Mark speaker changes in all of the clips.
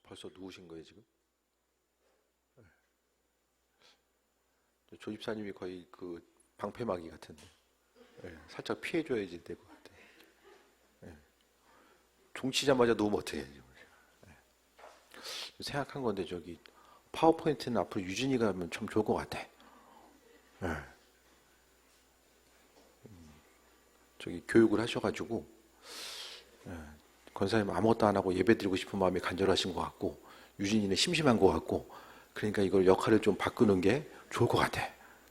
Speaker 1: 벌써 누우신 거예요, 지금? 조 집사님이 거의 그 방패막이 같은데. 살짝 피해줘야지 될 것 같아요. 종치자마자 누우면 어떡해. 생각한 건데, 저기, 파워포인트는 앞으로 유진이가 하면 참 좋을 것 같아. 저기, 교육을 하셔가지고, 권사님 아무것도 안 하고 예배 드리고 싶은 마음이 간절하신 것 같고, 유진이는 심심한 것 같고, 그러니까 이걸 역할을 좀 바꾸는 게 좋을 것 같아.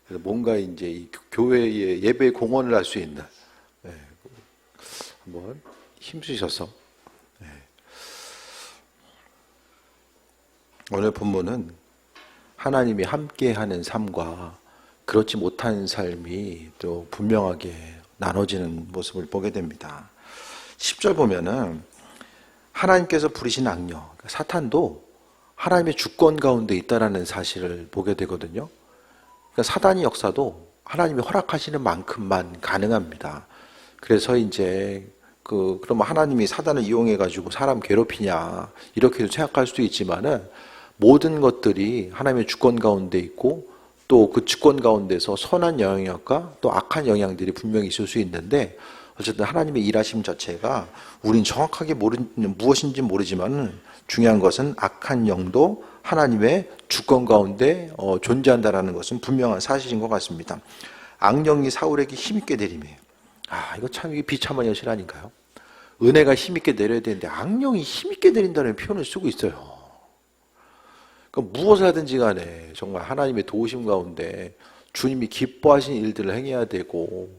Speaker 1: 그래서 뭔가 이제 이 교회의 예배 공헌을 할 수 있는, 한번 힘쓰셔서. 오늘 본문은 하나님이 함께하는 삶과 그렇지 못한 삶이 또 분명하게 나눠지는 모습을 보게 됩니다. 10절 보면은 하나님께서 부리신 악령, 사탄도 하나님의 주권 가운데 있다라는 사실을 보게 되거든요. 그러니까 사단의 역사도 하나님이 허락하시는 만큼만 가능합니다. 그래서 이제 그러면 하나님이 사단을 이용해 가지고 사람 괴롭히냐 이렇게도 생각할 수도 있지만은 모든 것들이 하나님의 주권 가운데 있고 또 그 주권 가운데서 선한 영향력과 또 악한 영향들이 분명히 있을 수 있는데 어쨌든 하나님의 일하심 자체가 우린 정확하게 무엇인지 모르지만 중요한 것은 악한 영도 하나님의 주권 가운데 존재한다는 것은 분명한 사실인 것 같습니다. 악령이 사울에게 힘있게 내림이에요. 이거 참 이게 비참한 현실 아닌가요? 은혜가 힘있게 내려야 되는데 악령이 힘있게 내린다는 표현을 쓰고 있어요. 그러니까 무엇을 하든지 간에 정말 하나님의 도우심 가운데 주님이 기뻐하신 일들을 행해야 되고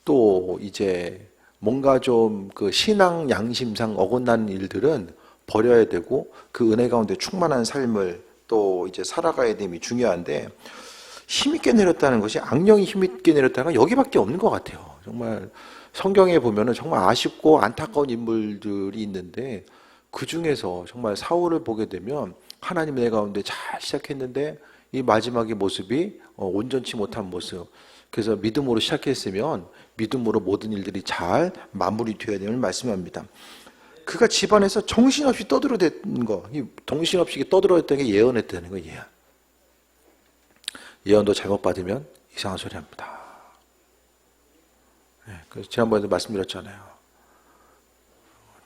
Speaker 1: 또 이제 뭔가 좀 그 신앙 양심상 어긋나는 일들은 버려야 되고 그 은혜 가운데 충만한 삶을 또 이제 살아가야 됨이 중요한데 힘있게 내렸다는 것이 악령이 힘있게 내렸다는 건 여기밖에 없는 것 같아요. 정말 성경에 보면은 정말 아쉽고 안타까운 인물들이 있는데 그 중에서 정말 사울을 보게 되면 하나님의 내 가운데 잘 시작했는데 이 마지막의 모습이 온전치 못한 모습. 그래서 믿음으로 시작했으면 믿음으로 모든 일들이 잘 마무리되어야 됨을 말씀합니다. 그가 집안에서 정신없이 떠들어댔던 거, 정신없이 떠들어댔다는 게 예언했다는 거예요. 예언. 예언도 잘못 받으면 이상한 소리 합니다. 그래서 지난번에도 말씀드렸잖아요.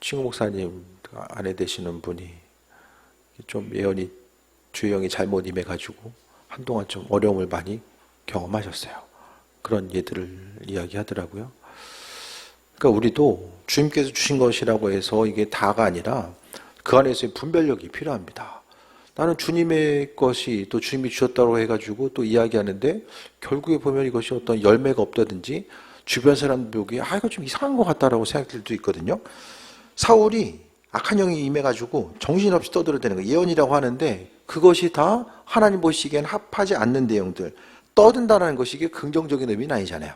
Speaker 1: 친구 목사님 아내 되시는 분이 좀 예언이 주영이 잘못 임해가지고 한동안 좀 어려움을 많이 경험하셨어요. 그런 예들을 이야기하더라고요. 그러니까 우리도 주님께서 주신 것이라고 해서 이게 다가 아니라 그 안에서의 분별력이 필요합니다. 나는 주님의 것이 또 주님이 주셨다고 해가지고 또 이야기하는데 결국에 보면 이것이 어떤 열매가 없다든지 주변 사람들 보기에 이거 좀 이상한 것 같다라고 생각될 수도 있거든요. 사울이 악한 영이 임해가지고 정신없이 떠들어대는 거 예언이라고 하는데 그것이 다 하나님 보시기엔 합하지 않는 내용들 떠든다는 것이 이게 긍정적인 의미는 아니잖아요.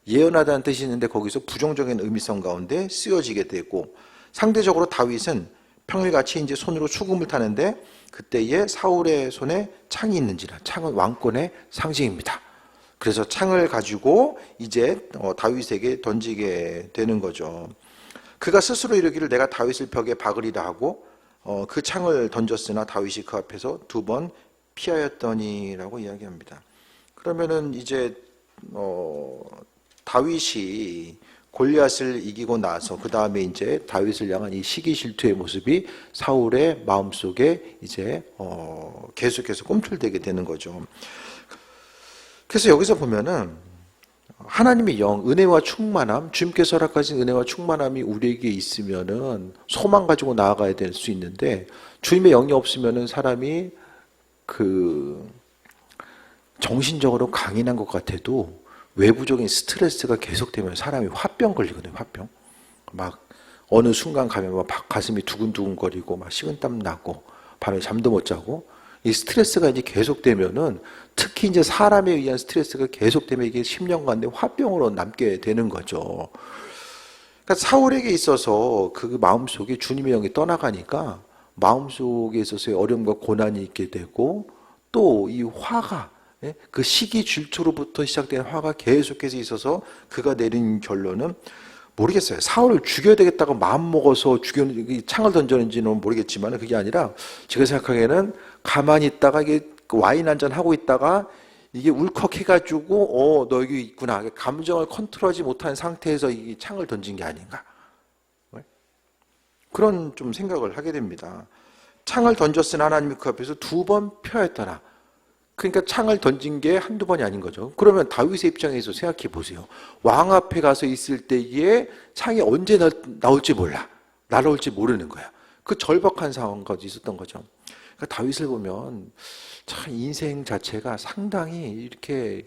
Speaker 1: 예언하다는 뜻이 있는데 거기서 부정적인 의미성 가운데 쓰여지게 되고 상대적으로 다윗은 평일같이 이제 손으로 수금을 타는데 그때에 사울의 손에 창이 있는지라 창은 왕권의 상징입니다. 그래서 창을 가지고 이제 다윗에게 던지게 되는 거죠. 그가 스스로 이르기를 내가 다윗을 벽에 박으리라 하고 그 창을 던졌으나 다윗이 그 앞에서 2번 피하였더니라고 이야기합니다. 그러면은 이제 다윗이 골리앗을 이기고 나서 그 다음에 이제 다윗을 향한 이 시기 질투의 모습이 사울의 마음속에 이제 계속해서 꿈틀대게 되는 거죠. 그래서 여기서 보면은 하나님의 영, 은혜와 충만함, 주님께서 허락하신 은혜와 충만함이 우리에게 있으면은 소망 가지고 나아가야 될 수 있는데 주님의 영이 없으면은 사람이 정신적으로 강인한 것 같아도 외부적인 스트레스가 계속되면 사람이 화병 걸리거든요. 화병. 막 어느 순간 가면 막 가슴이 두근두근거리고 막 식은땀 나고 밤에 잠도 못 자고 이 스트레스가 이제 계속되면은 특히 이제 사람에 의한 스트레스가 계속되면 이게 10년간 내 화병으로 남게 되는 거죠. 그러니까 사울에게 있어서 그 마음속에 주님의 영이 떠나가니까 마음속에 있어서의 어려움과 고난이 있게 되고 또 이 화가 그 시기 질투로부터 시작된 화가 계속해서 있어서 그가 내린 결론은 모르겠어요. 사울을 죽여야 되겠다고 마음먹어서 창을 던졌는지는 모르겠지만 그게 아니라 제가 생각하기에는 가만히 있다가 이게 와인 한잔 하고 있다가 이게 울컥해가지고 너 여기 있구나. 감정을 컨트롤하지 못한 상태에서 이 창을 던진 게 아닌가. 그런 좀 생각을 하게 됩니다. 창을 던졌으니 하나님이 그 앞에서 2번 펴였더라. 그러니까 창을 던진 게 한두 번이 아닌 거죠. 그러면 다윗의 입장에서 생각해 보세요. 왕 앞에 가서 있을 때에 창이 언제 나올지 몰라. 날아올지 모르는 거야. 그 절박한 상황까지 있었던 거죠. 그러니까 다윗을 보면 참 인생 자체가 상당히 이렇게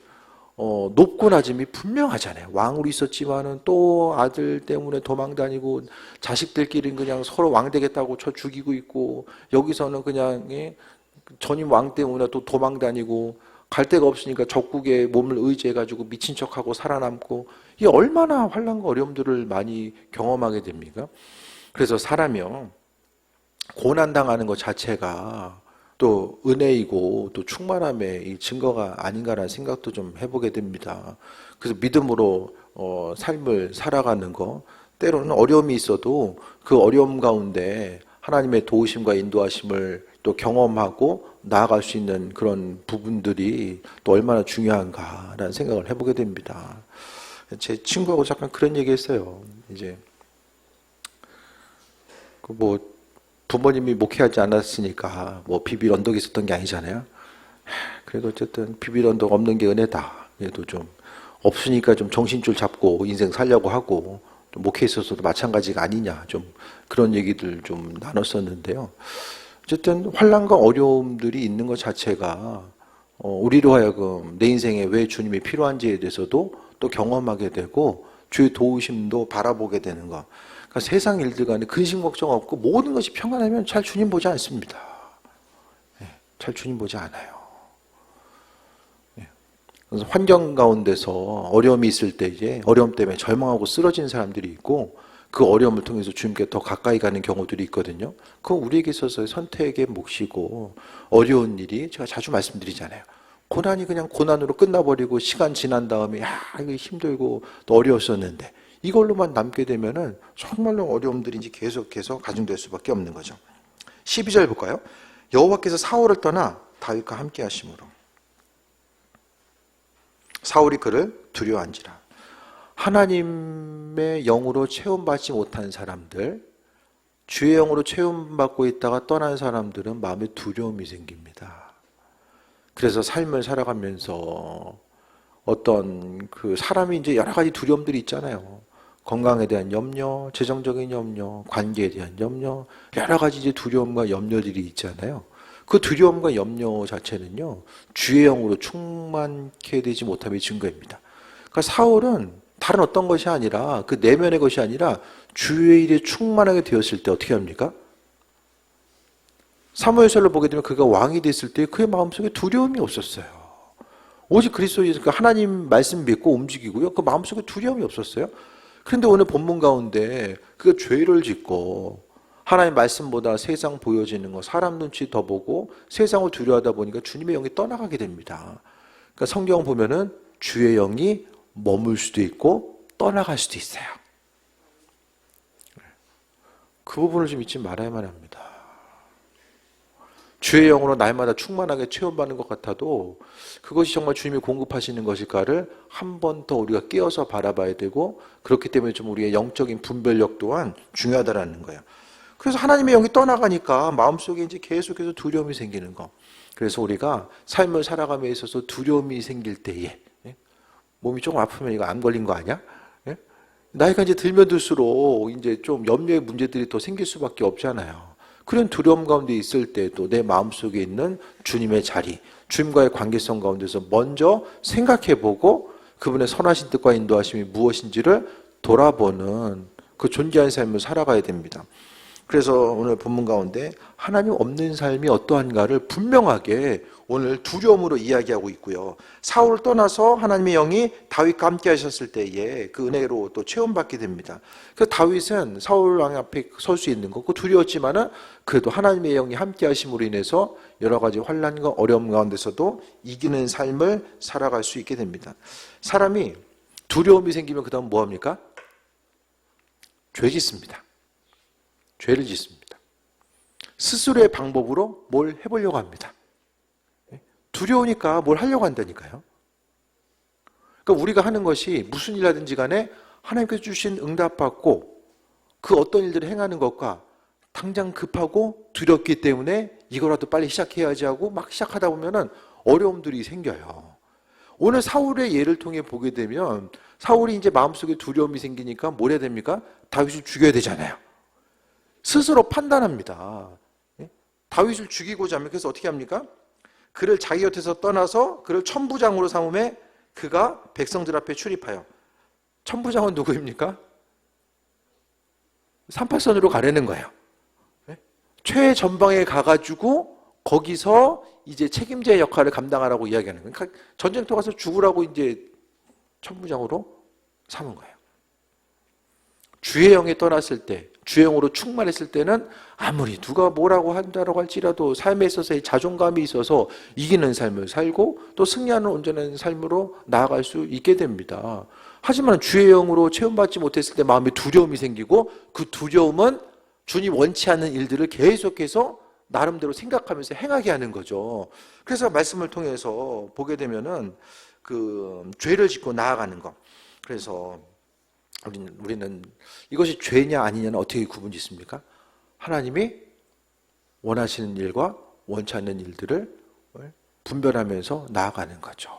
Speaker 1: 높고 낮음이 분명하잖아요. 왕으로 있었지만은 또 아들 때문에 도망다니고 자식들끼리는 그냥 서로 왕 되겠다고 쳐 죽이고 있고 여기서는 그냥 전임 왕 때문에 또 도망다니고 갈 데가 없으니까 적국에 몸을 의지해가지고 미친 척하고 살아남고 이게 얼마나 환난과 어려움들을 많이 경험하게 됩니까? 그래서 사람이요 고난당하는 것 자체가 또 은혜이고 또 충만함의 증거가 아닌가라는 생각도 좀 해보게 됩니다. 그래서 믿음으로 삶을 살아가는 거 때로는 어려움이 있어도 그 어려움 가운데 하나님의 도우심과 인도하심을 또 경험하고 나아갈 수 있는 그런 부분들이 또 얼마나 중요한가라는 생각을 해보게 됩니다. 제 친구하고 잠깐 그런 얘기 했어요. 이제 부모님이 목회하지 않았으니까 비빌 언덕이 있었던 게 아니잖아요. 그래도 어쨌든 비빌 언덕 없는 게 은혜다. 그래도 좀 없으니까 좀 정신줄 잡고 인생 살려고 하고 또 목회에 있어서도 마찬가지가 아니냐. 좀 그런 얘기들 좀 나눴었는데요. 어쨌든 환난과 어려움들이 있는 것 자체가 우리로 하여금 내 인생에 왜 주님이 필요한지에 대해서도 또 경험하게 되고 주의 도우심도 바라보게 되는 것. 그러니까 세상 일들 간에 근심 걱정 없고 모든 것이 평안하면 잘 주님 보지 않습니다. 잘 주님 보지 않아요. 그래서 환경 가운데서 어려움이 있을 때 이제 어려움 때문에 절망하고 쓰러진 사람들이 있고 그 어려움을 통해서 주님께 더 가까이 가는 경우들이 있거든요. 그건 우리에게 있어서의 선택의 몫이고 어려운 일이 제가 자주 말씀드리잖아요. 고난이 그냥 고난으로 끝나버리고 시간 지난 다음에 이거 힘들고 또 어려웠었는데 이걸로만 남게 되면은 정말로 어려움들이 이제 계속해서 가중될 수밖에 없는 거죠. 12절 볼까요? 여호와께서 사울을 떠나 다윗과 함께 하심으로 사울이 그를 두려워한지라. 하나님의 영으로 체험받지 못한 사람들, 주의 영으로 체험받고 있다가 떠난 사람들은 마음에 두려움이 생깁니다. 그래서 삶을 살아가면서 어떤 그 사람이 이제 여러 가지 두려움들이 있잖아요. 건강에 대한 염려, 재정적인 염려, 관계에 대한 염려, 여러 가지 이제 두려움과 염려들이 있잖아요. 그 두려움과 염려 자체는요, 주의 영으로 충만케 되지 못함의 증거입니다. 그러니까 사울은 다른 어떤 것이 아니라 그 내면의 것이 아니라 주의 일에 충만하게 되었을 때 어떻게 합니까? 사무엘서를 보게 되면 그가 왕이 됐을 때 그의 마음속에 두려움이 없었어요. 오직 그리스도에서 하나님 말씀 믿고 움직이고요. 그 마음속에 두려움이 없었어요. 그런데 오늘 본문 가운데 그가 죄를 짓고 하나님 말씀보다 세상 보여지는 거, 사람 눈치 더 보고 세상을 두려워하다 보니까 주님의 영이 떠나가게 됩니다. 그러니까 성경 보면은 주의 영이 머물 수도 있고 떠나갈 수도 있어요. 그 부분을 좀 잊지 말아야만 합니다. 주의 영으로 날마다 충만하게 체험받는 것 같아도 그것이 정말 주님이 공급하시는 것일까를 한 번 더 우리가 깨어서 바라봐야 되고 그렇기 때문에 좀 우리의 영적인 분별력 또한 중요하다라는 거예요. 그래서 하나님의 영이 떠나가니까 마음속에 이제 계속해서 두려움이 생기는 거. 그래서 우리가 삶을 살아감에 있어서 두려움이 생길 때에 몸이 조금 아프면 이거 암 걸린 거 아니야? 나이가 이제 들면 들수록 이제 좀 염려의 문제들이 더 생길 수밖에 없잖아요. 그런 두려움 가운데 있을 때도 내 마음속에 있는 주님의 자리, 주님과의 관계성 가운데서 먼저 생각해보고 그분의 선하신 뜻과 인도하심이 무엇인지를 돌아보는 그 존귀한 삶을 살아가야 됩니다. 그래서 오늘 본문 가운데 하나님 없는 삶이 어떠한가를 분명하게 오늘 두려움으로 이야기하고 있고요. 사울을 떠나서 하나님의 영이 다윗과 함께 하셨을 때에 그 은혜로 또 체험받게 됩니다. 그래서 다윗은 사울 왕 앞에 설 수 있는 거고 두려웠지만은 그래도 하나님의 영이 함께 하심으로 인해서 여러 가지 환난과 어려움 가운데서도 이기는 삶을 살아갈 수 있게 됩니다. 사람이 두려움이 생기면 그 다음 뭐 합니까? 죄 짓습니다. 죄를 짓습니다. 스스로의 방법으로 뭘 해보려고 합니다. 두려우니까 뭘 하려고 한다니까요. 그러니까 우리가 하는 것이 무슨 일하든지 간에 하나님께서 주신 응답받고 그 어떤 일들을 행하는 것과 당장 급하고 두렵기 때문에 이거라도 빨리 시작해야지 하고 막 시작하다 보면은 어려움들이 생겨요. 오늘 사울의 예를 통해 보게 되면 사울이 이제 마음속에 두려움이 생기니까 뭘 해야 됩니까? 다윗을 죽여야 되잖아요. 스스로 판단합니다. 다윗을 죽이고자 하면 그래서 어떻게 합니까? 그를 자기 곁에서 떠나서 그를 천부장으로 삼음에 그가 백성들 앞에 출입하여. 천부장은 누구입니까? 38선으로 가려는 거예요. 최전방에 가가지고 거기서 이제 책임자의 역할을 감당하라고 이야기하는 거예요. 그러니까 전쟁터 가서 죽으라고 이제 천부장으로 삼은 거예요. 주의 영에 떠났을 때, 주의 영으로 충만했을 때는 아무리 누가 뭐라고 한다고 할지라도 삶에 있어서의 자존감이 있어서 이기는 삶을 살고 또 승리하는 온전한 삶으로 나아갈 수 있게 됩니다. 하지만 주의 영으로 체험받지 못했을 때 마음에 두려움이 생기고 그 두려움은 주님 원치 않는 일들을 계속해서 나름대로 생각하면서 행하게 하는 거죠. 그래서 말씀을 통해서 보게 되면은 그 죄를 짓고 나아가는 것. 그래서 우리는 이것이 죄냐 아니냐는 어떻게 구분 짓습니까? 하나님이 원하시는 일과 원치 않는 일들을 분별하면서 나아가는 거죠.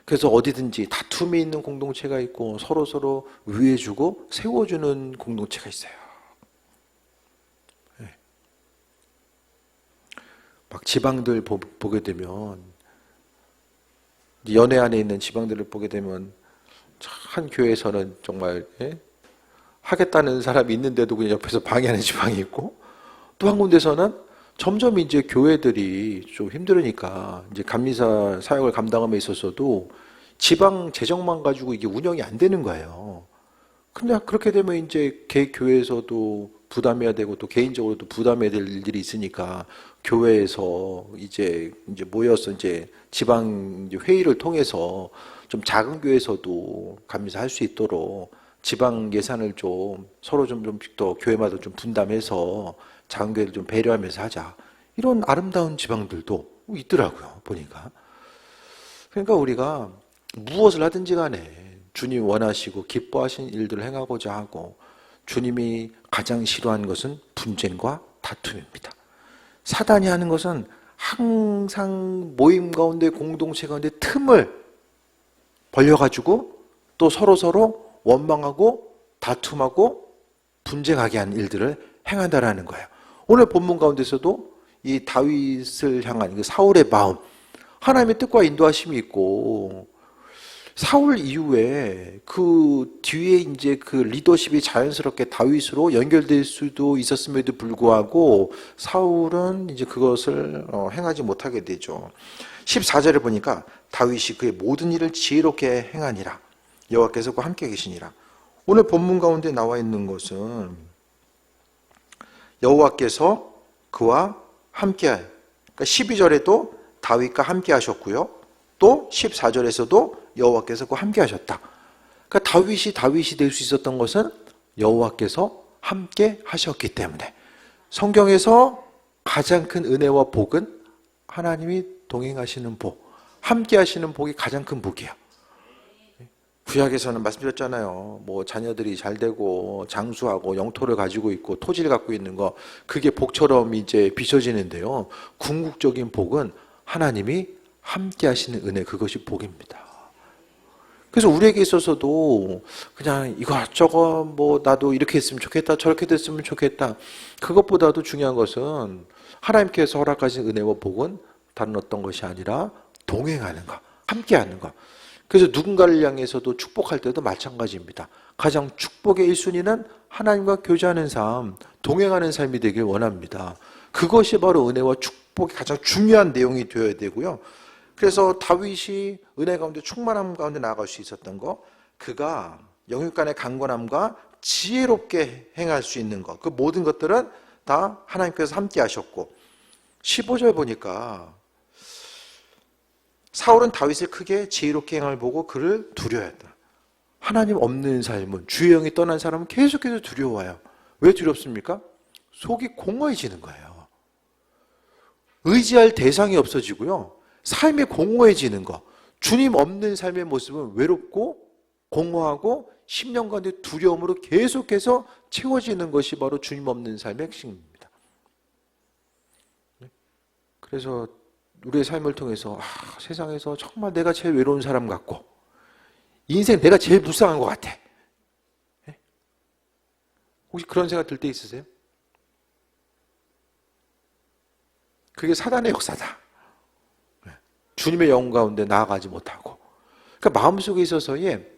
Speaker 1: 그래서 어디든지 다툼이 있는 공동체가 있고 서로 위해주고 세워주는 공동체가 있어요. 막 지방들 보게 되면 연애 안에 있는 지방들을 보게 되면 한 교회에서는 정말 하겠다는 사람이 있는데도 그냥 옆에서 방해하는 지방이 있고 또 한 군데서는 점점 이제 교회들이 좀 힘들으니까 이제 감리사 사역을 감당함에 있어서도 지방 재정만 가지고 이게 운영이 안 되는 거예요. 근데 그렇게 되면 이제 개 교회에서도 부담해야 되고 또 개인적으로도 부담해야 될 일들이 있으니까 교회에서 이제 모여서 이제 지방 회의를 통해서 좀 작은 교회에서도 감리사 할 수 있도록 지방 예산을 좀 서로 좀 더 교회마다 좀 분담해서 작은 교회를 좀 배려하면서 하자. 이런 아름다운 지방들도 있더라고요, 보니까. 그러니까 우리가 무엇을 하든지 간에 주님 원하시고 기뻐하신 일들을 행하고자 하고 주님이 가장 싫어하는 것은 분쟁과 다툼입니다. 사단이 하는 것은 항상 모임 가운데 공동체 가운데 틈을 벌려가지고 또 서로 원망하고 다툼하고 분쟁하게 하는 일들을 행한다라는 거예요. 오늘 본문 가운데서도 이 다윗을 향한 그 사울의 마음, 하나님의 뜻과 인도하심이 있고 사울 이후에 그 뒤에 이제 그 리더십이 자연스럽게 다윗으로 연결될 수도 있었음에도 불구하고 사울은 이제 그것을 행하지 못하게 되죠. 14절에 보니까 다윗이 그의 모든 일을 지혜롭게 행하니라. 여호와께서 그와 함께 계시니라. 오늘 본문 가운데 나와 있는 것은 여호와께서 그와 함께, 그러니까 12절에도 다윗과 함께 하셨고요. 또 14절에서도 여호와께서 그와 함께 하셨다. 그러니까 다윗이 될 수 있었던 것은 여호와께서 함께 하셨기 때문에 성경에서 가장 큰 은혜와 복은 하나님이 동행하시는 복, 함께 하시는 복이 가장 큰 복이에요. 구약에서는 말씀드렸잖아요. 뭐 자녀들이 잘 되고 장수하고 영토를 가지고 있고 토지를 갖고 있는 거, 그게 복처럼 이제 비춰지는데요. 궁극적인 복은 하나님이 함께 하시는 은혜, 그것이 복입니다. 그래서 우리에게 있어서도 그냥 이것저것 뭐 나도 이렇게 했으면 좋겠다, 저렇게 됐으면 좋겠다. 그것보다도 중요한 것은 하나님께서 허락하신 은혜와 복은 다른 어떤 것이 아니라 동행하는 것, 함께하는 것. 그래서 누군가를 향해서도 축복할 때도 마찬가지입니다. 가장 축복의 1순위는 하나님과 교제하는 삶, 동행하는 삶이 되길 원합니다. 그것이 바로 은혜와 축복의 가장 중요한 내용이 되어야 되고요. 그래서 다윗이 은혜 가운데 충만함 가운데 나아갈 수 있었던 것, 그가 영육간의 강건함과 지혜롭게 행할 수 있는 것, 그 모든 것들은 다 하나님께서 함께 하셨고, 15절 보니까 사울은 다윗을 크게 지혜롭게 행함을 보고 그를 두려워했다. 하나님 없는 삶은, 주의 영이 떠난 사람은 계속해서 두려워요. 왜 두렵습니까? 속이 공허해지는 거예요. 의지할 대상이 없어지고요. 삶이 공허해지는 거. 주님 없는 삶의 모습은 외롭고 공허하고 10년 가운데 두려움으로 계속해서 채워지는 것이 바로 주님 없는 삶의 핵심입니다. 그래서 우리의 삶을 통해서 세상에서 정말 내가 제일 외로운 사람 같고 인생 내가 제일 불쌍한 것 같아. 혹시 그런 생각 들 때 있으세요? 그게 사단의 역사다. 주님의 영혼 가운데 나아가지 못하고. 그러니까 마음속에 있어서의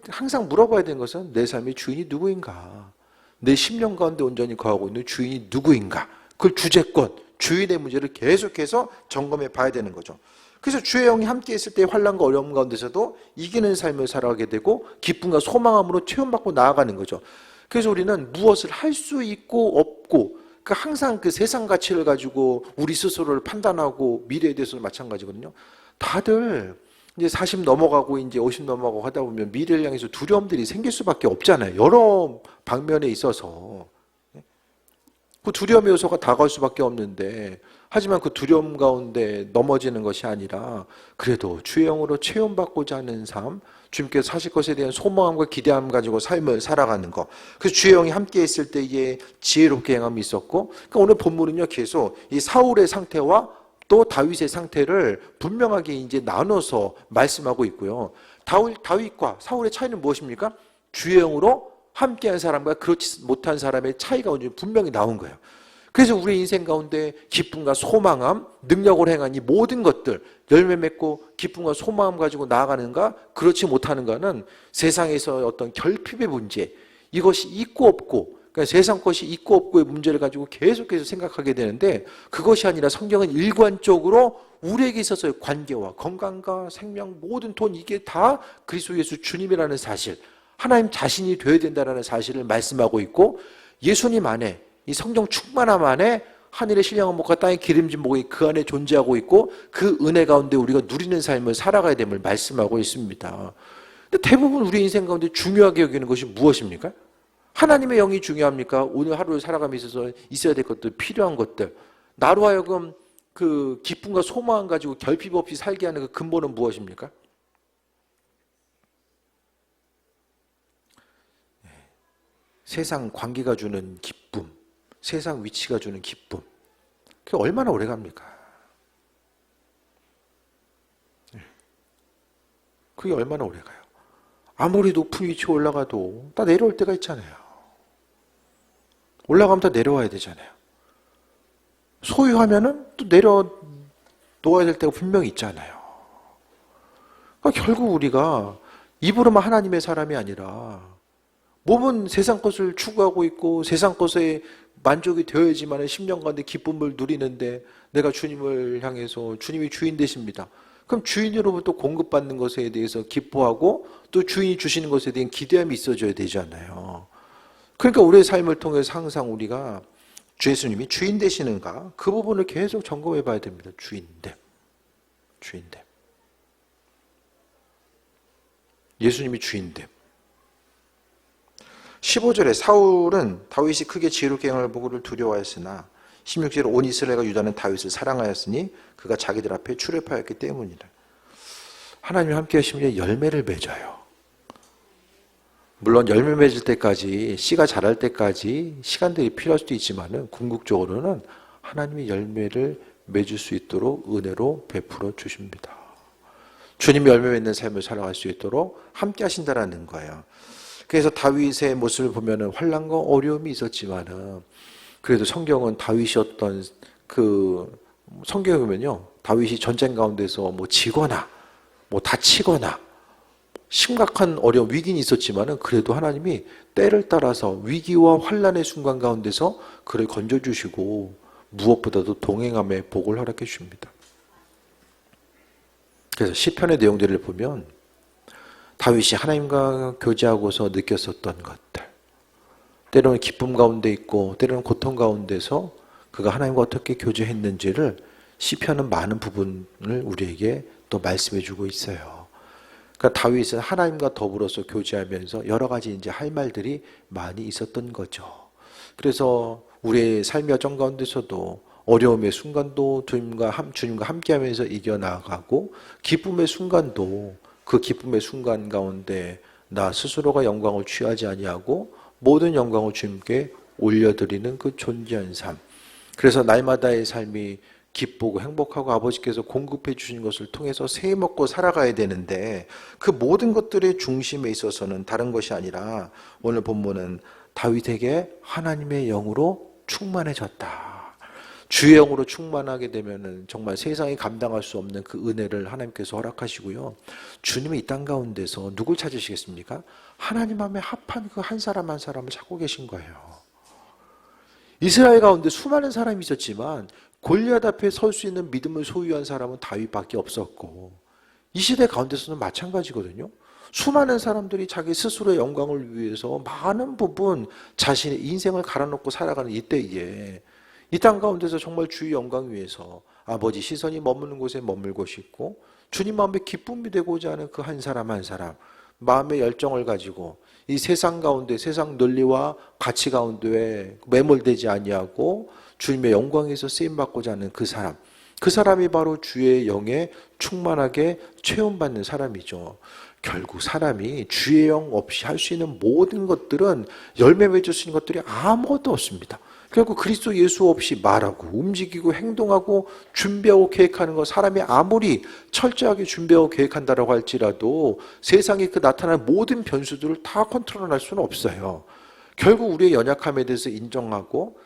Speaker 1: 항상 물어봐야 되는 것은 내 삶의 주인이 누구인가? 내 10년 가운데 온전히 거하고 있는 주인이 누구인가? 그걸 주제권, 주인의 문제를 계속해서 점검해 봐야 되는 거죠. 그래서 주의 영이 함께 있을 때 환난과 어려움 가운데서도 이기는 삶을 살아가게 되고 기쁨과 소망함으로 체험받고 나아가는 거죠. 그래서 우리는 무엇을 할 수 있고 없고 항상 그 세상 가치를 가지고 우리 스스로를 판단하고 미래에 대해서도 마찬가지거든요. 다들 이제 40 넘어가고 이제 50 넘어가고 하다 보면 미래를 향해서 두려움들이 생길 수밖에 없잖아요. 여러 방면에 있어서. 그 두려움의 요소가 다가올 수밖에 없는데, 하지만 그 두려움 가운데 넘어지는 것이 아니라 그래도 주의 영으로 체험받고자 하는 삶, 주님께서 사실 것에 대한 소망과 기대함 가지고 삶을 살아가는 것. 그래서 주의 영이 함께 있을 때에 지혜롭게 행함이 있었고, 그러니까 오늘 본문은요 계속 이 사울의 상태와 또 다윗의 상태를 분명하게 이제 나눠서 말씀하고 있고요. 다윗과 사울의 차이는 무엇입니까? 주의 영으로 함께한 사람과 그렇지 못한 사람의 차이가 분명히 나온 거예요. 그래서 우리 인생 가운데 기쁨과 소망함, 능력을 행한 이 모든 것들, 열매 맺고 기쁨과 소망함 가지고 나아가는가, 그렇지 못하는가는 세상에서 어떤 결핍의 문제, 이것이 있고 없고, 그러니까 세상 것이 있고 없고의 문제를 가지고 계속해서 생각하게 되는데, 그것이 아니라 성경은 일관적으로 우리에게 있어서의 관계와 건강과 생명, 모든 돈, 이게 다 그리스도 예수 주님이라는 사실, 하나님 자신이 되어야 된다는 사실을 말씀하고 있고, 예수님 안에, 이 성령 충만함 안에 하늘의 신령한 목과 땅의 기름진 목이 그 안에 존재하고 있고, 그 은혜 가운데 우리가 누리는 삶을 살아가야 됨을 말씀하고 있습니다. 근데 대부분 우리 인생 가운데 중요하게 여기는 것이 무엇입니까? 하나님의 영이 중요합니까? 오늘 하루를 살아감에 있어서 있어야 될 것들, 필요한 것들, 나로 하여금 그 기쁨과 소망 가지고 결핍 없이 살게 하는 그 근본은 무엇입니까? 세상 관계가 주는 기쁨, 세상 위치가 주는 기쁨, 그게 얼마나 오래 갑니까? 그게 얼마나 오래 가요? 아무리 높은 위치에 올라가도 다 내려올 때가 있잖아요. 올라가면 다 내려와야 되잖아요. 소유하면은 또 내려놓아야 될 때가 분명히 있잖아요. 그러니까 결국 우리가 입으로만 하나님의 사람이 아니라 몸은 세상 것을 추구하고 있고 세상 것에 만족이 되어야지만 10년 가운데 기쁨을 누리는데, 내가 주님을 향해서 주님이 주인 되십니다. 그럼 주인으로부터 공급받는 것에 대해서 기뻐하고 또 주인이 주시는 것에 대한 기대함이 있어져야 되잖아요. 그러니까 우리의 삶을 통해서 항상 우리가 주 예수님이 주인 되시는가, 그 부분을 계속 점검해 봐야 됩니다. 주인됨. 예수님이 주인됨. 15절에 사울은 다윗이 크게 지혜롭게 행함을 보고 그를 두려워하였으나 16절에 온 이스라엘과 유다는 다윗을 사랑하였으니 그가 자기들 앞에 출애굽하였기 때문이다. 하나님이 함께 하시면 열매를 맺어요. 물론 열매 맺을 때까지, 씨가 자랄 때까지 시간들이 필요할 수도 있지만 궁극적으로는 하나님이 열매를 맺을 수 있도록 은혜로 베풀어 주십니다. 주님이 열매 맺는 삶을 살아갈 수 있도록 함께 하신다라는 거예요. 그래서 다윗의 모습을 보면은 환난과 어려움이 있었지만은, 그래도 성경은 다윗이었던 성경에 보면요, 다윗이 전쟁 가운데서 지거나 다치거나 심각한 어려움, 위기는 있었지만은 그래도 하나님이 때를 따라서 위기와 환난의 순간 가운데서 그를 건져주시고 무엇보다도 동행함의 복을 허락해 주십니다. 그래서 시편의 내용들을 보면 다윗이 하나님과 교제하고서 느꼈었던 것들, 때로는 기쁨 가운데 있고 때로는 고통 가운데서 그가 하나님과 어떻게 교제했는지를 시편은 많은 부분을 우리에게 또 말씀해 주고 있어요. 그러니까 다윗은 하나님과 더불어서 교제하면서 여러 가지 이제 할 말들이 많이 있었던 거죠. 그래서 우리의 삶의 여정 가운데서도 어려움의 순간도 주님과 함께하면서 이겨나가고, 기쁨의 순간도 그 기쁨의 순간 가운데 나 스스로가 영광을 취하지 아니하고 모든 영광을 주님께 올려드리는 그 존귀한 삶. 그래서 날마다의 삶이 기쁘고 행복하고 아버지께서 공급해 주신 것을 통해서 새 먹고 살아가야 되는데, 그 모든 것들의 중심에 있어서는 다른 것이 아니라 오늘 본문은 다윗에게 하나님의 영으로 충만해졌다. 주의 영으로 충만하게 되면은 정말 세상이 감당할 수 없는 그 은혜를 하나님께서 허락하시고요. 주님은 이 땅 가운데서 누굴 찾으시겠습니까? 하나님 마음에 합한 그 한 사람 한 사람을 찾고 계신 거예요. 이스라엘 가운데 수많은 사람이 있었지만 골리앗 앞에 설 수 있는 믿음을 소유한 사람은 다윗밖에 없었고, 이 시대 가운데서는 마찬가지거든요. 수많은 사람들이 자기 스스로의 영광을 위해서 많은 부분 자신의 인생을 갈아놓고 살아가는 이때에 이 땅 가운데서 정말 주의 영광 위해서 아버지 시선이 머무는 곳에 머물고 싶고, 주님 마음에 기쁨이 되고자 하는 그 한 사람 한 사람, 마음의 열정을 가지고 이 세상 가운데 세상 논리와 가치 가운데 매몰되지 아니하고 주님의 영광에서 쓰임받고자 하는 그 사람, 그 사람이 바로 주의 영에 충만하게 체험받는 사람이죠. 결국 사람이 주의 영 없이 할 수 있는 모든 것들은 열매 맺을 수 있는 것들이 아무것도 없습니다. 결국 그리스도 예수 없이 말하고 움직이고 행동하고 준비하고 계획하는 것, 사람이 아무리 철저하게 준비하고 계획한다라고 할지라도 세상에 그 나타나는 모든 변수들을 다 컨트롤할 수는 없어요. 결국 우리의 연약함에 대해서 인정하고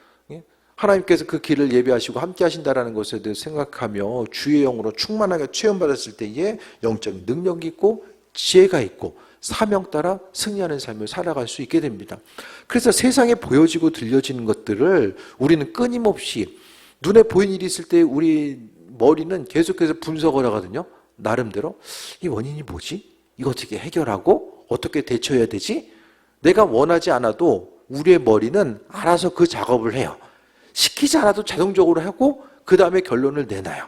Speaker 1: 하나님께서 그 길을 예비하시고 함께 하신다라는 것에 대해서 생각하며 주의 영으로 충만하게 체험받았을 때에 영적인 능력이 있고 지혜가 있고 사명 따라 승리하는 삶을 살아갈 수 있게 됩니다. 그래서 세상에 보여지고 들려지는 것들을 우리는 끊임없이 눈에 보이는 일이 있을 때 우리 머리는 계속해서 분석을 하거든요. 나름대로 이 원인이 뭐지? 이거 어떻게 해결하고 어떻게 대처해야 되지? 내가 원하지 않아도 우리의 머리는 알아서 그 작업을 해요. 시키지 않아도 자동적으로 하고 그 다음에 결론을 내놔요.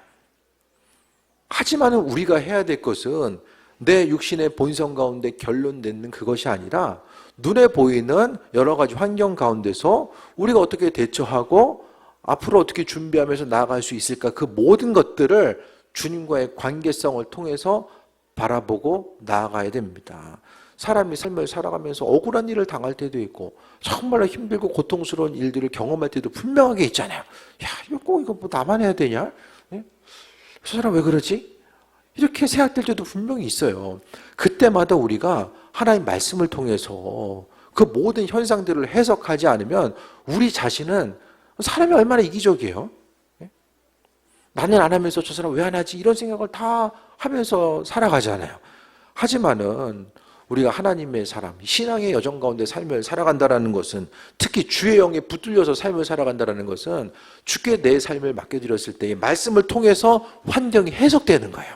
Speaker 1: 하지만 우리가 해야 될 것은 내 육신의 본성 가운데 결론 내는 그것이 아니라 눈에 보이는 여러 가지 환경 가운데서 우리가 어떻게 대처하고 앞으로 어떻게 준비하면서 나아갈 수 있을까, 그 모든 것들을 주님과의 관계성을 통해서 바라보고 나아가야 됩니다. 사람이 삶을 살아가면서 억울한 일을 당할 때도 있고 정말로 힘들고 고통스러운 일들을 경험할 때도 분명하게 있잖아요. 야, 이거 뭐 나만 해야 되냐? 저 사람 왜 그러지? 이렇게 생각될 때도 분명히 있어요. 그때마다 우리가 하나님 말씀을 통해서 그 모든 현상들을 해석하지 않으면 우리 자신은 사람이 얼마나 이기적이에요. 나는 안 하면서 저 사람 왜 안 하지? 이런 생각을 다 하면서 살아가잖아요. 하지만은 우리가 하나님의 사람, 신앙의 여정 가운데 삶을 살아간다는 것은, 특히 주의 영에 붙들려서 삶을 살아간다는 것은 주께 내 삶을 맡겨드렸을 때의 말씀을 통해서 환경이 해석되는 거예요.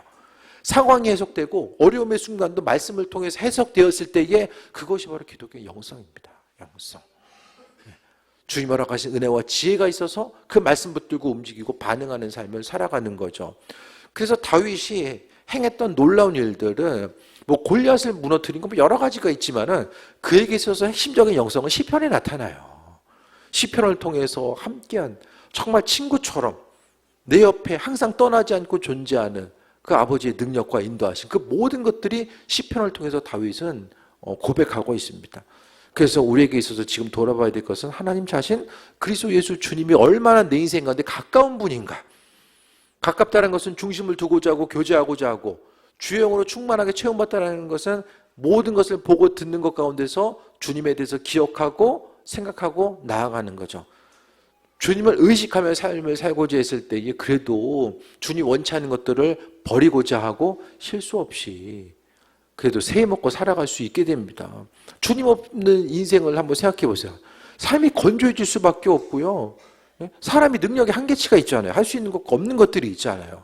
Speaker 1: 상황이 해석되고 어려움의 순간도 말씀을 통해서 해석되었을 때에 그것이 바로 기독교의 영성입니다. 영성. 주님 허락하신 은혜와 지혜가 있어서 그 말씀 붙들고 움직이고 반응하는 삶을 살아가는 거죠. 그래서 다윗이 행했던 놀라운 일들은 뭐 골리앗을 무너뜨린 거 여러 가지가 있지만은 그에게 있어서 핵심적인 영성은 시편에 나타나요. 시편을 통해서 함께한 정말 친구처럼 내 옆에 항상 떠나지 않고 존재하는 그 아버지의 능력과 인도하신 그 모든 것들이 시편을 통해서 다윗은 고백하고 있습니다. 그래서 우리에게 있어서 지금 돌아봐야 될 것은 하나님 자신, 그리스도 예수 주님이 얼마나 내 인생 가운데 가까운 분인가. 가깝다는 것은 중심을 두고자 하고 교제하고자 하고, 주의 영으로 충만하게 체험받다는 것은 모든 것을 보고 듣는 것 가운데서 주님에 대해서 기억하고 생각하고 나아가는 거죠. 주님을 의식하며 삶을 살고자 했을 때에 그래도 주님 원치 않는 것들을 버리고자 하고 실수 없이 그래도 새 먹고 살아갈 수 있게 됩니다. 주님 없는 인생을 한번 생각해 보세요. 삶이 건조해질 수밖에 없고요. 사람이 능력의 한계치가 있잖아요. 할 수 있는 것 없는 것들이 있잖아요.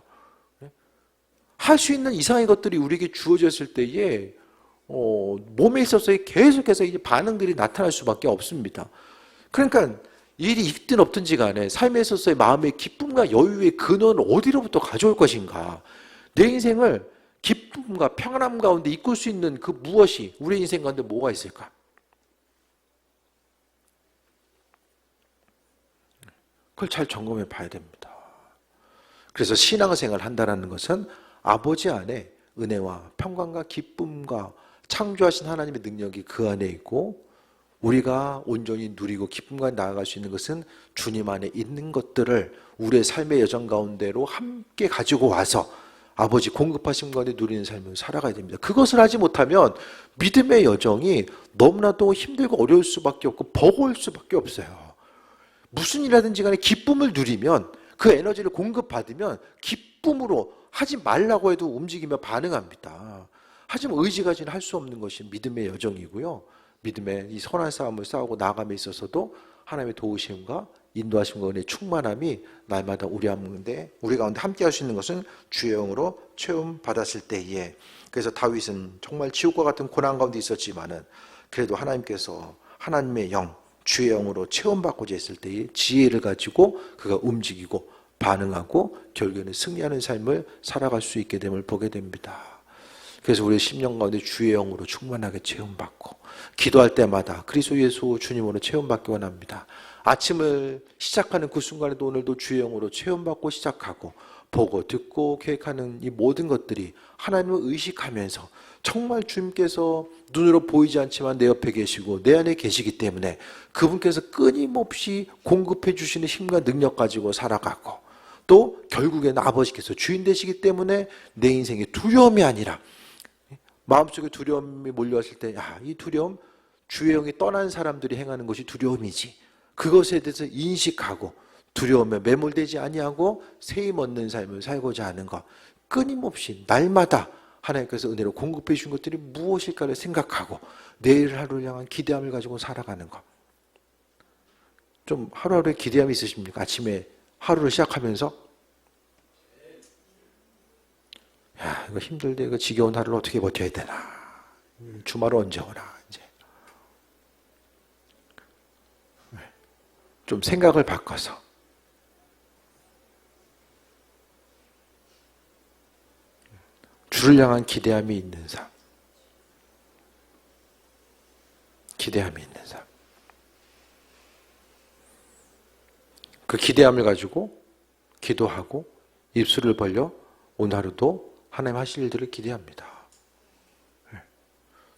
Speaker 1: 할 수 있는 이상의 것들이 우리에게 주어졌을 때에 몸에 있어서의 계속해서 이제 반응들이 나타날 수밖에 없습니다. 그러니까 일이 있든 없든지 간에 삶에 있어서의 마음의 기쁨과 여유의 근원을 어디로부터 가져올 것인가. 내 인생을 기쁨과 평안함 가운데 이끌 수 있는 그 무엇이 우리 인생 가운데 뭐가 있을까? 그걸 잘 점검해 봐야 됩니다. 그래서 신앙생활을 한다는 것은 아버지 안에 은혜와 평강과 기쁨과 창조하신 하나님의 능력이 그 안에 있고, 우리가 온전히 누리고 기쁨과 나아갈 수 있는 것은 주님 안에 있는 것들을 우리의 삶의 여정 가운데로 함께 가지고 와서 아버지 공급하신 가운데 누리는 삶을 살아가야 됩니다. 그것을 하지 못하면 믿음의 여정이 너무나도 힘들고 어려울 수밖에 없고 버거울 수밖에 없어요. 무슨 일하든지 간에 기쁨을 누리면, 그 에너지를 공급받으면 기쁨으로 하지 말라고 해도 움직이며 반응합니다. 하지만 의지가지는 할 수 없는 것이 믿음의 여정이고요. 믿음의 이 선한 싸움을 싸우고 나아감에 있어서도 하나님의 도우심과 인도하심과 은혜의 충만함이 날마다 우리 가운데 함께 할 수 있는 것은 주의 영으로 체험받았을 때에, 그래서 다윗은 정말 지옥과 같은 고난 가운데 있었지만은 그래도 하나님께서 하나님의 영, 주의 영으로 체험받고자 했을 때에 지혜를 가지고 그가 움직이고 반응하고 결국에는 승리하는 삶을 살아갈 수 있게 됨을 보게 됩니다. 그래서 우리의 심령 가운데 주의 영으로 충만하게 체험받고, 기도할 때마다 그리스도 예수 주님으로 체험받기 원합니다. 아침을 시작하는 그 순간에도 오늘도 주의 영으로 체험받고 시작하고, 보고 듣고 계획하는 이 모든 것들이 하나님을 의식하면서 정말 주님께서 눈으로 보이지 않지만 내 옆에 계시고 내 안에 계시기 때문에 그분께서 끊임없이 공급해 주시는 힘과 능력 가지고 살아가고, 또 결국에는 아버지께서 주인 되시기 때문에 내 인생에 두려움이 아니라, 마음속에 두려움이 몰려왔을 때, 이 두려움, 주의 영이 떠난 사람들이 행하는 것이 두려움이지, 그것에 대해서 인식하고 두려움에 매몰되지 아니하고 세임 얻는 삶을 살고자 하는 것, 끊임없이 날마다 하나님께서 은혜로 공급해 주신 것들이 무엇일까를 생각하고 내일 하루를 향한 기대함을 가지고 살아가는 것. 좀 하루하루에 기대함이 있으십니까? 아침에 하루를 시작하면서 이거 힘들대, 이거 지겨운 하루를 어떻게 버텨야 되나, 주말은 언제 오나, 이제 좀 생각을 바꿔서 주를 향한 기대함이 있는 삶, 기대함이 있는 삶. 그 기대함을 가지고 기도하고 입술을 벌려 오늘 하루도 하나님 하실 일들을 기대합니다.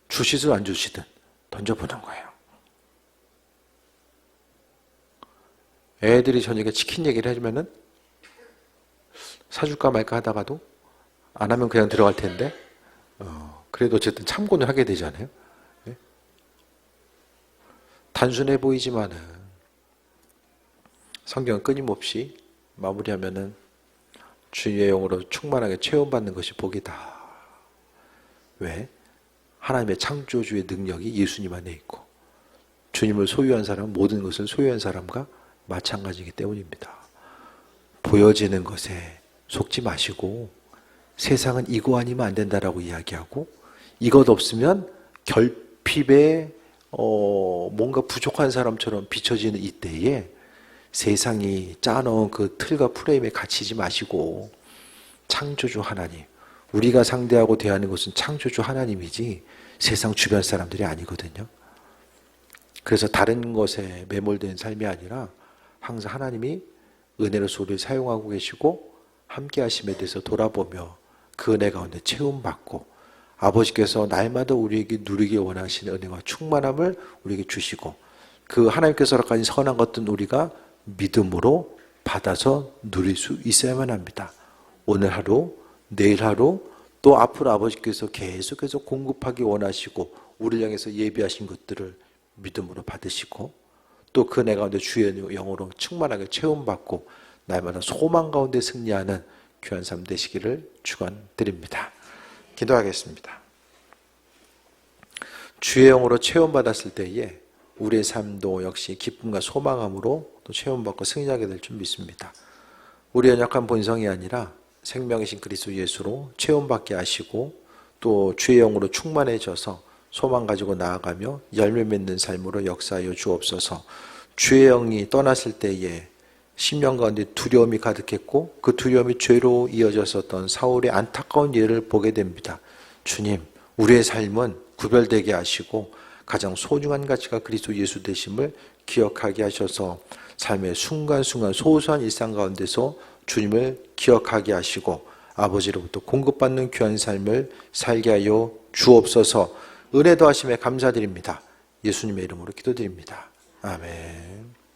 Speaker 1: 주시든 안 주시든 던져보는 거예요. 애들이 저녁에 치킨 얘기를 해주면은 사줄까 말까 하다가도 안 하면 그냥 들어갈 텐데, 그래도 어쨌든 참고는 하게 되잖아요. 단순해 보이지만은 성경은 끊임없이 마무리하면은 주의 영으로 충만하게 체험받는 것이 복이다. 왜? 하나님의 창조주의 능력이 예수님 안에 있고, 주님을 소유한 사람은 모든 것을 소유한 사람과 마찬가지이기 때문입니다. 보여지는 것에 속지 마시고, 세상은 이거 아니면 안 된다라고 이야기하고, 이것 없으면 결핍에 뭔가 부족한 사람처럼 비춰지는 이때에 세상이 짜놓은 그 틀과 프레임에 갇히지 마시고, 창조주 하나님, 우리가 상대하고 대하는 것은 창조주 하나님이지 세상 주변 사람들이 아니거든요. 그래서 다른 것에 매몰된 삶이 아니라 항상 하나님이 은혜로서 우리를 사용하고 계시고 함께 하심에 대해서 돌아보며 그 은혜 가운데 체험받고, 아버지께서 날마다 우리에게 누리기 원하시는 은혜와 충만함을 우리에게 주시고, 그 하나님께서 허락하신 선한 것들은 우리가 믿음으로 받아서 누릴 수 있어야만 합니다. 오늘 하루, 내일 하루, 또 앞으로 아버지께서 계속해서 공급하기 원하시고 우리를 향해서 예비하신 것들을 믿음으로 받으시고, 또 그 은혜 가운데 주의 영으로 충만하게 체험받고 날마다 소망 가운데 승리하는 귀한 삶 되시기를 축원드립니다. 기도하겠습니다. 주의 영으로 체험받았을 때에 우리의 삶도 역시 기쁨과 소망함으로 또 체험받고 승리하게 될 줄 믿습니다. 우리 연약한 본성이 아니라 생명이신 그리스도 예수로 체험받게 하시고, 또 주의 영으로 충만해져서 소망 가지고 나아가며 열매 맺는 삶으로 역사하여 주옵소서. 주의 영이 떠났을 때에 심령 가운데 두려움이 가득했고 그 두려움이 죄로 이어졌었던 사울의 안타까운 예를 보게 됩니다. 주님, 우리의 삶은 구별되게 하시고 가장 소중한 가치가 그리스도 예수 되심을 기억하게 하셔서 삶의 순간순간 소소한 일상 가운데서 주님을 기억하게 하시고 아버지로부터 공급받는 귀한 삶을 살게 하여 주옵소서. 은혜 더하심에 감사드립니다. 예수님의 이름으로 기도드립니다. 아멘.